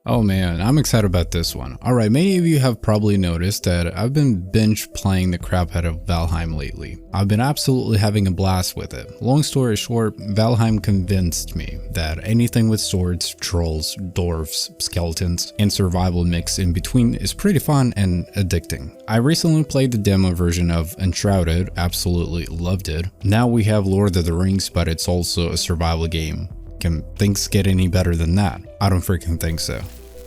Oh man, I'm excited about this one. Alright, many of you have probably noticed that I've been binge playing the crap out of Valheim lately. I've been absolutely having a blast with it. Long story short, Valheim convinced me that anything with swords, trolls, dwarves, skeletons, and survival mix in between is pretty fun and addicting. I recently played the demo version of Enshrouded, absolutely loved it. Now we have Lord of the Rings, but it's also a survival game. Can things get any better than that? I don't freaking think so.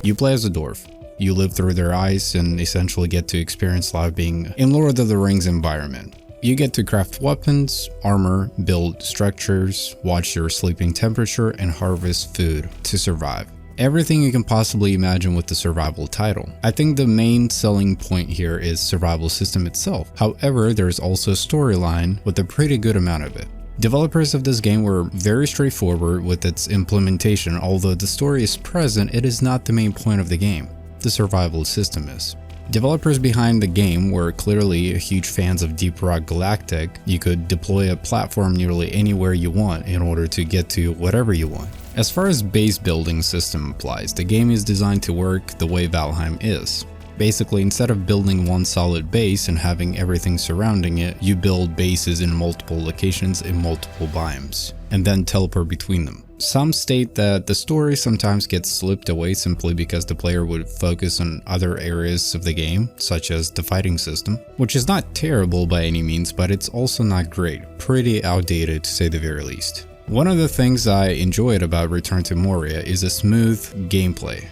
You play as a dwarf. You live through their eyes and essentially get to experience life being in Lord of the Rings environment. You get to craft weapons, armor, build structures, watch your sleeping temperature, and harvest food to survive. Everything you can possibly imagine with the survival title. I think the main selling point here is survival system itself. However, there's also a storyline with a pretty good amount of it. Developers of this game were very straightforward with its implementation. Although the story is present, it is not the main point of the game. The survival system is. Developers behind the game were clearly huge fans of Deep Rock Galactic. You could deploy a platform nearly anywhere you want in order to get to whatever you want. As far as base building system applies, the game is designed to work the way Valheim is. Basically, instead of building one solid base and having everything surrounding it, you build bases in multiple locations in multiple biomes, and then teleport between them. Some state that the story sometimes gets slipped away simply because the player would focus on other areas of the game, such as the fighting system, which is not terrible by any means, but it's also not great, pretty outdated to say the very least. One of the things I enjoyed about Return to Moria is a smooth gameplay.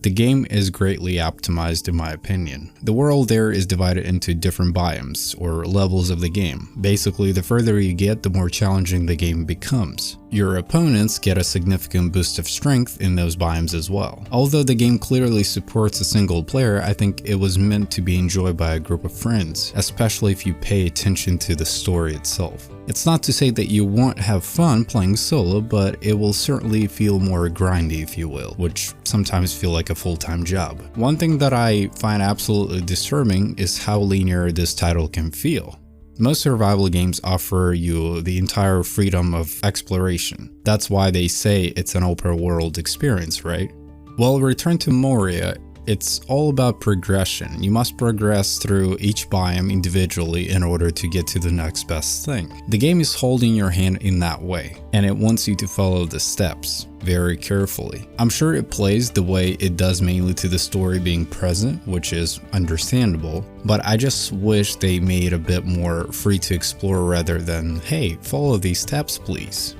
The game is greatly optimized in my opinion. The world there is divided into different biomes, or levels of the game. Basically, the further you get, the more challenging the game becomes. Your opponents get a significant boost of strength in those biomes as well. Although the game clearly supports a single player, I think it was meant to be enjoyed by a group of friends, especially if you pay attention to the story itself. It's not to say that you won't have fun playing solo, but it will certainly feel more grindy, if you will, which sometimes feel like a full-time job. One thing that I find absolutely disturbing is how linear this title can feel. Most survival games offer you the entire freedom of exploration. That's why they say it's an open world experience, right? Well, Return to Moria, it's all about progression. You must progress through each biome individually in order to get to the next best thing. The game is holding your hand in that way, and it wants you to follow the steps very carefully. I'm sure it plays the way it does mainly to the story being present, which is understandable, but I just wish they made a bit more free to explore rather than, hey, follow these steps please.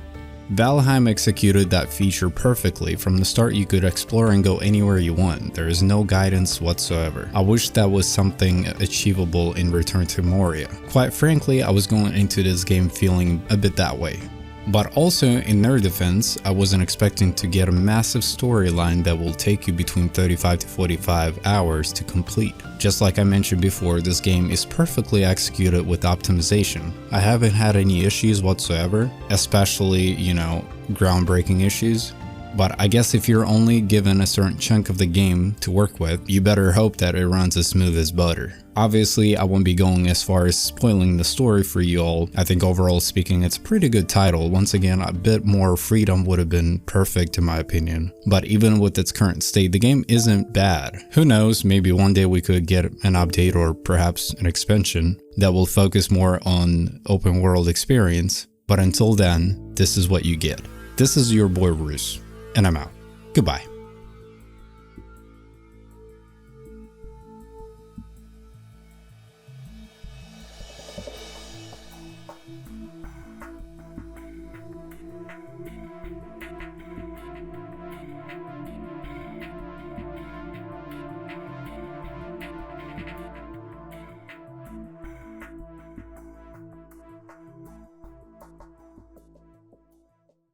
Valheim executed that feature perfectly. From the start you could explore and go anywhere you want. There is no guidance whatsoever. I wish that was something achievable in Return to Moria. Quite frankly, I was going into this game feeling a bit that way. But also, in their defense, I wasn't expecting to get a massive storyline that will take you between 35 to 45 hours to complete. Just like I mentioned before, this game is perfectly executed with optimization. I haven't had any issues whatsoever, especially, groundbreaking issues. But I guess if you're only given a certain chunk of the game to work with, you better hope that it runs as smooth as butter. Obviously, I won't be going as far as spoiling the story for you all. I think overall speaking, it's a pretty good title. Once again, a bit more freedom would have been perfect in my opinion. But even with its current state, the game isn't bad. Who knows, maybe one day we could get an update or perhaps an expansion that will focus more on open world experience. But until then, this is what you get. This is your boy Roos, and I'm out. Goodbye.